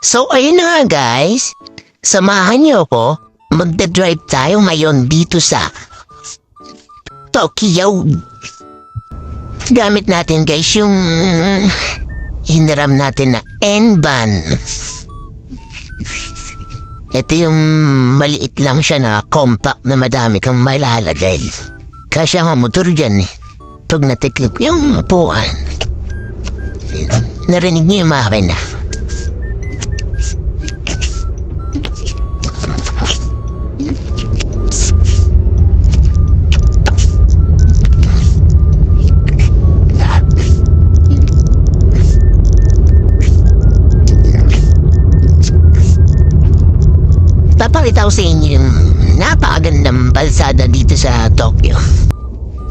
So ayun na nga guys, samahan niyo ako. Magdadrive tayo ngayon dito sa Tokyo. Gamit natin guys yung hiniram natin na N-Ban. Ito yung maliit lang siya na compact na madami kang malalagay. Kasya nga motor dyan eh. Pag natiklop yung upuan. Narinig niyo yung makina. Papakita ko sa inyo yung napakagandang balsada dito sa Tokyo.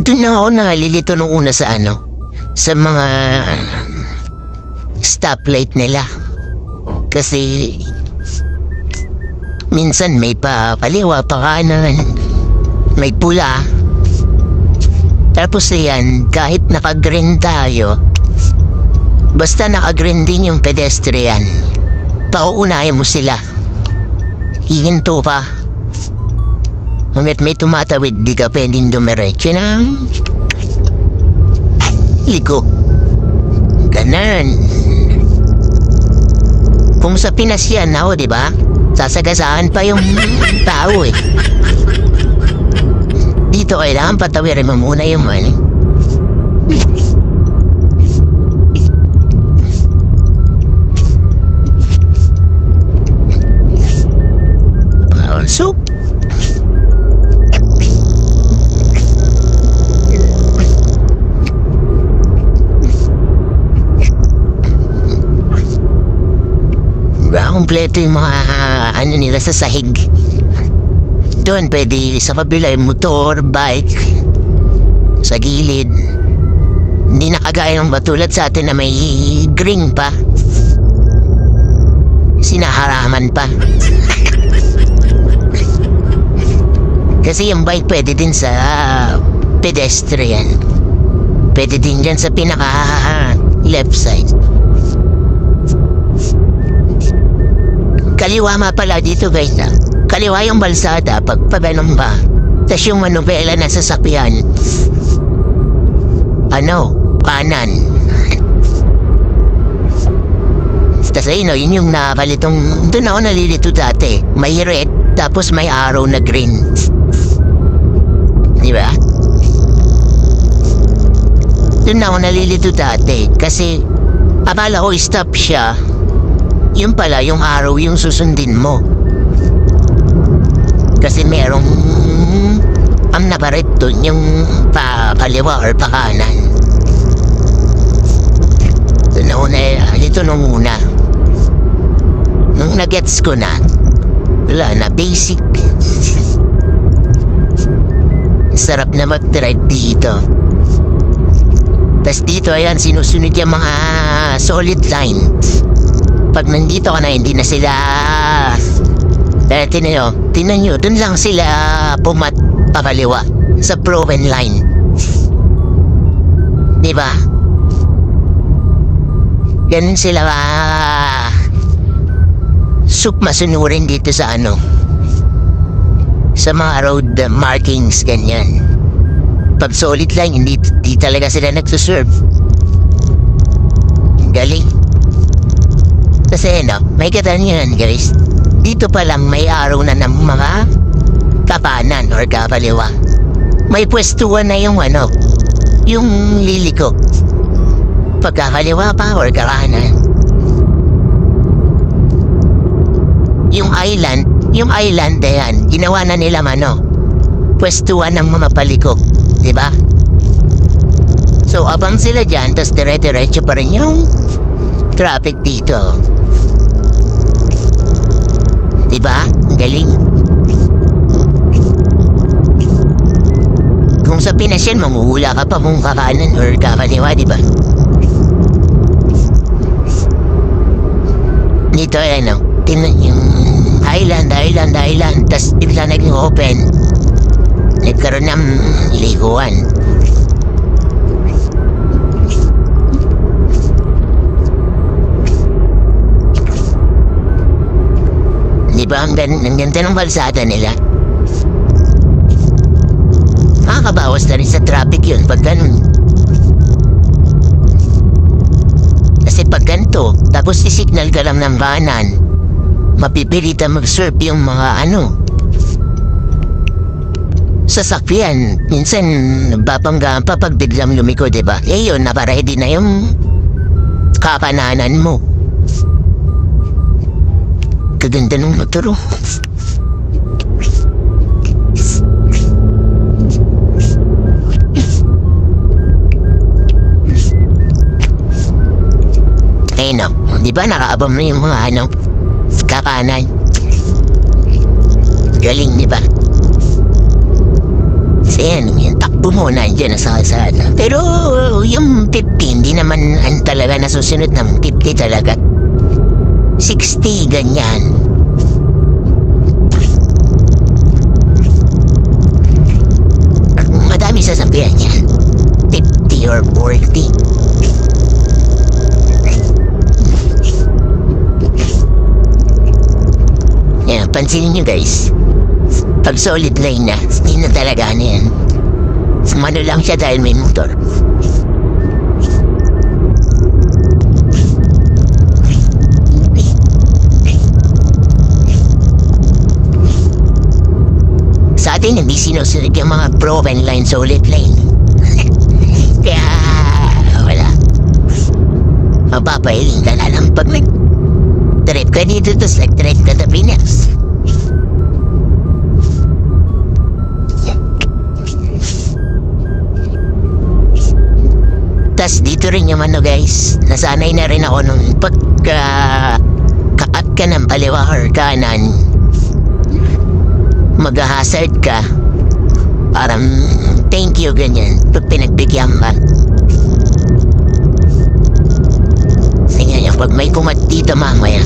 Doon na ako nalilito nung una sa mga stoplight nila. Kasi minsan may kaliwa, pa kanan, may pula. Tapos yan, kahit naka-green tayo, basta naka-green din yung pedestrian, pauunahin mo sila. Hihinto pa. Ngunit may tumatawid, di ka pwedeng dumiretso ng liko. Ganon. Kung sa Pinas yan ako, di ba? Sasagasaan pa yung tao eh. Dito kailangan patawirin mo muna yung soup. Kompleto yung mga nila sa sahig. Doon pwede sa kabila yung motor, bike, sa gilid. Hindi nakagaya ng batulad sa atin na may green pa. Sinaharaman pa. Kasi yung bike pwede din sa pedestrian. Pwede din dyan sa pinaka left side. Kaliwa ma pala dito guys Kaliwa yung balsada pag paganong ba. Tas yung manubela na sasakyan. Kanan. Tas ayun yun yung nakakalitong. Doon ako nalilito dati. May red tapos may arrow na green. Diba? Doon ako nalilito dati. Kasi akala ko stop siya. Yung pala, yung arrow yung susundin mo. Kasi merong naparet doon yung kaliwa or kanan. Doon ako dito nung una. Nung nagets ko na, wala na, basic. Sarap na mag-drive dito. Tas dito, ayan, sinusunod yung mga solid line. Pag nandito ka na, hindi na sila tinan nyo, dun lang sila papaliwa sa proven line. Diba? Ganun sila masunurin dito sa sa mga road markings, ganyan. Pag solid line, hindi talaga sila nagsuserve. Galing. Kasi may katanyan guys. Dito pa lang may araw na ng mga kapanan or kapaliwa. May pwestuhan na yung yung liliko. Pagkakaliwa pa or kanan. Yung island na yan, ginawa na nila pwestuhan ng mga palikok. Diba? So abang sila dyan, tas dire-diretso pa rin yung traffic dito. Diba? Ang galing. Kung sa Pinas yan, manguhula ka pa kung kakanan or kakaliwa, diba? Dito, tinan yung island, tas bigla naging open. Nagkaroon ng liguan. di ba? Ang ganda ng kalsada nila. Makakabawas na rin sa traffic yun pag ganun. Kasi pag ganito, tapos isignal ka lang ng kanan, mapipilitan mag-serve yung mga sasakyan. Minsan, babanggaan pa pag biglang lumiko, diba? Eh yun, napaready na yung kapananan mo. Kaganda ng motor, oh. Ayun, oh. Diba nakaabang na yung mga kakanan? Galing, diba? Yan, yung takbo mo nandiyan sa kalsada. Pero yung 50, hindi naman talaga nasusunod ng 50 talaga. 60, ganyan. Madami sasakyan yan. 50 or 40. Yan, pansinin nyo guys. Pag solid line na, hindi na talaga yan. Sumano lang siya dahil may motor. Sa atin, hindi sinusunod yung mga proven line, solid line. Kaya, wala. Mapapahiling ka na lang pag trip ka dito, tapos nag-trip ka sa Pinas. Tas dito rin yung guys, nasanay na rin ako nung kaat ka ng kaliwa or kanan, mag-hazard ka, parang thank you ganyan, pag pinagbigyan ka. Tingnan yung pag may kumat dito mamaya.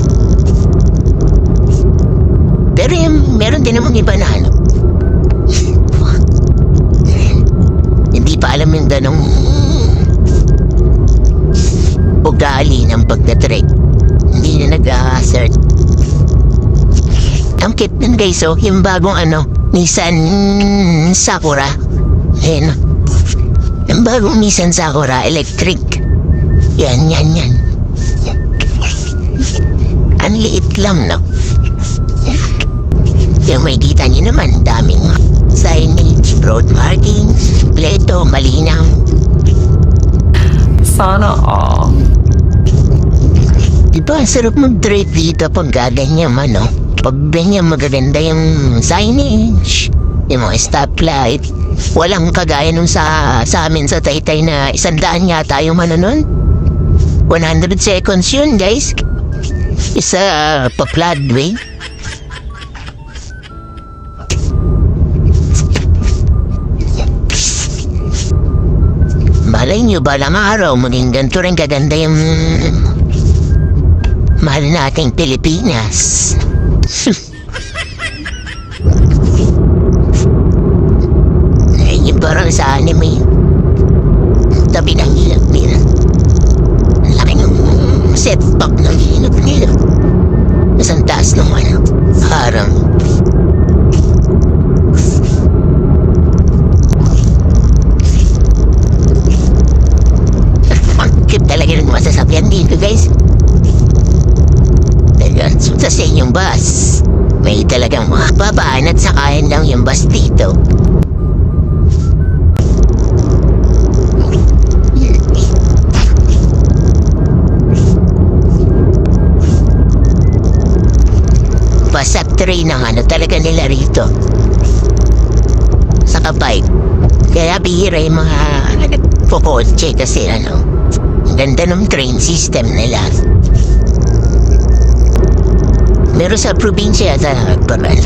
Pero yung meron din namang iba na hindi pa alam yung ganong ugali ng pagdatrek. Hindi na nag-hazard. Ang cute nun guys, oh, yung bagong Nissan Sakura. Ayan, yung bagong Nissan Sakura electric. Yan. Ang liit lang, no? Yung may kita niyo naman, daming signage, road markings, pleto, malinaw. Sana all. Diba, sarap mag-drive dito pag gaganyan Pag ganyan magaganda yung signage, yung mga stoplight. Walang kagaya nung sa amin sa Taytay na 100 yata yung nun. 100 seconds yun, guys. Isa pa-floodway. Malay nyo, balang araw, maging ganito rin kaganda yung mahal nating Pilipinas. Ayun yung parang sa anime. Tabi ng ilap nila. Ang laki ng setback ng ilap nila. Nasang taas ng harang. Cute talaga ng mga sasakyan dito, guys. Sa sa inyong bus, may talagang babaan at sakayan lang yung bus dito. Pasak train ng talaga nila rito. Saka bike. Kaya bihira yung mga nagpokotse kasi ganda ng train system nila. Pero sa probinsya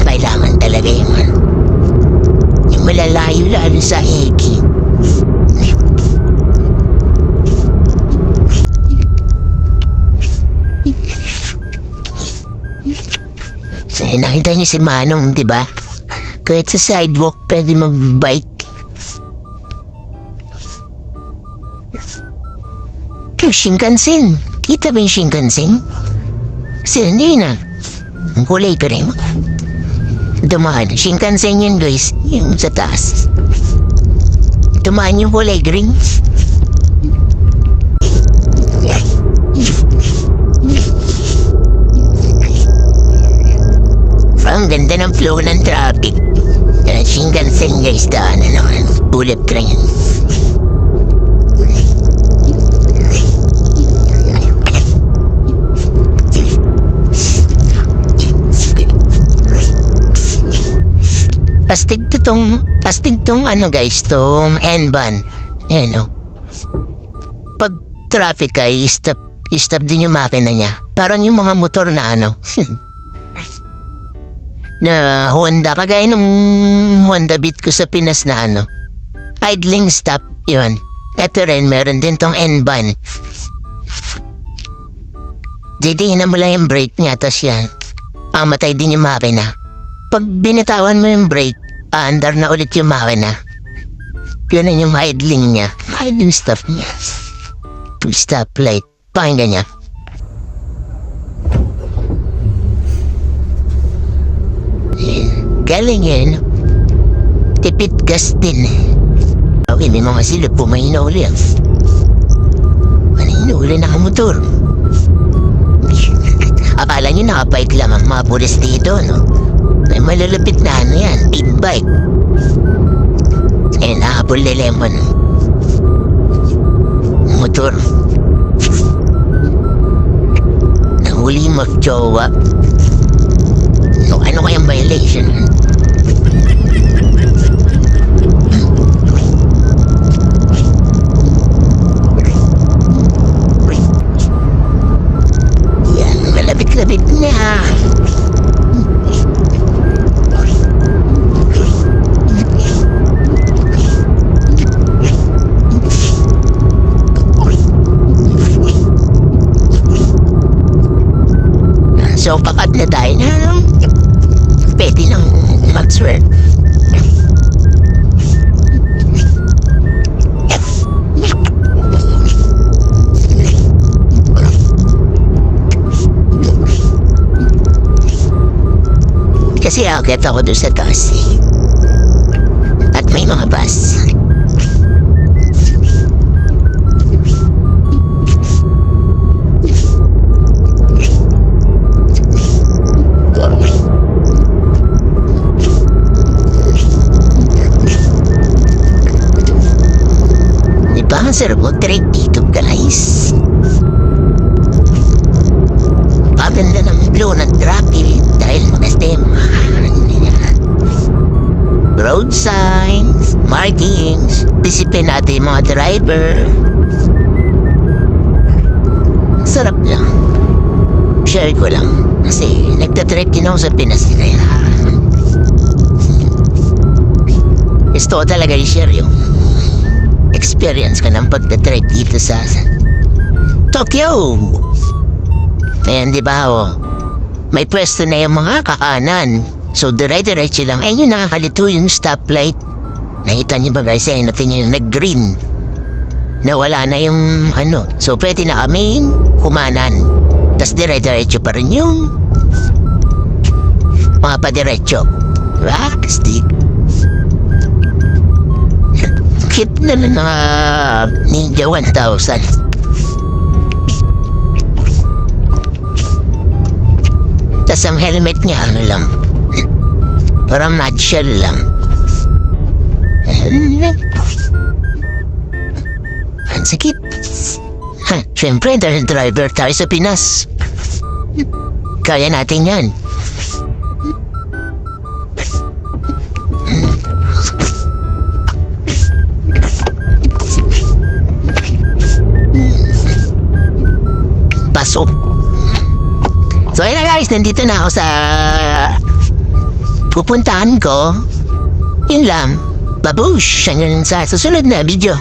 kailangan talaga yung malalayo lalo sa Eki. So, nakita niyo si Manong, diba? Kahit sa sidewalk pwede mag-bike. Yung Shinkansen. Kita ba yung Shinkansen? Kasi hindi na. Ang kulay pa rin. Dumaan. Shinkansen yun guys. Yung sa taas. Dumaan yung kulay green. Ang ganda ng flow ng traffic. Shinkansen guys, daan na naman. Bullet train. Pastig tong ano guys, tong N-ban. Ayan o. Pag traffic ay stop din yung makina niya. Parang yung mga motor na ano. na Honda, kagaya nung Honda Beat ko sa Pinas na ano. Idling stop, yun. Ito rin, meron din tong N-ban. Didihinan mo lang yung brake niya, tas yan. Pamatay din yung makina. Pag binitawan mo yung brake, paandar na ulit yung makina. Yun na yung idling niya. Idling stop niya. Stop light. Pakinggan niya. Galing yan. Tipid gas din. Okay, may mga silip po, may inauli yan. Ano inauli na ang motor? Akala nyo nakabike lang ang mga pulis dito, no? May malalapit na ano yan, big bike. Eh, nakahabol na lemon. Motor. Nahuli mag-jowa. So, ano kayang violation? Yan, malapit-lapit na. So, pakat na tayo na pwede nang mag-swerve. Kasi akit ako doon sa taas. At may mga bus. Sarap mag-trade dito guys. Paganda ng flow ng traffic dahil maganda yung road signs, markings, disiplin natin yung mga driver. Sarap lang. Share ko lang. Kasi nagtatrip din ako sa Pinas kaya gusto ko talaga i-share yung experience ko ng pagtatrip dito sa Tokyo. Ayan, di ba, oh? May pwesto na yung mga kakanan. So, dire-diretso lang. Ayun yung nakakalito yung stoplight. Nakita niyo ba guys? Ayun natin yung nag-green. Nawala na yung ano. So, pwede na kaming kumanan. Tapos dire-diretso pa rin yung mga padiretso. Diba? Kastig. Kit na ng Ninja 1000. Tas ang helmet niya ano lang, parang nutshell lang. Ang sakit. Siyempre dahil driver tayo sa Pinas, kaya natin yan. Pasok. So ayun na guys, nandito na ako sa pupuntahan ko. Yun lang. Babush! Hanggang sa susunod na video.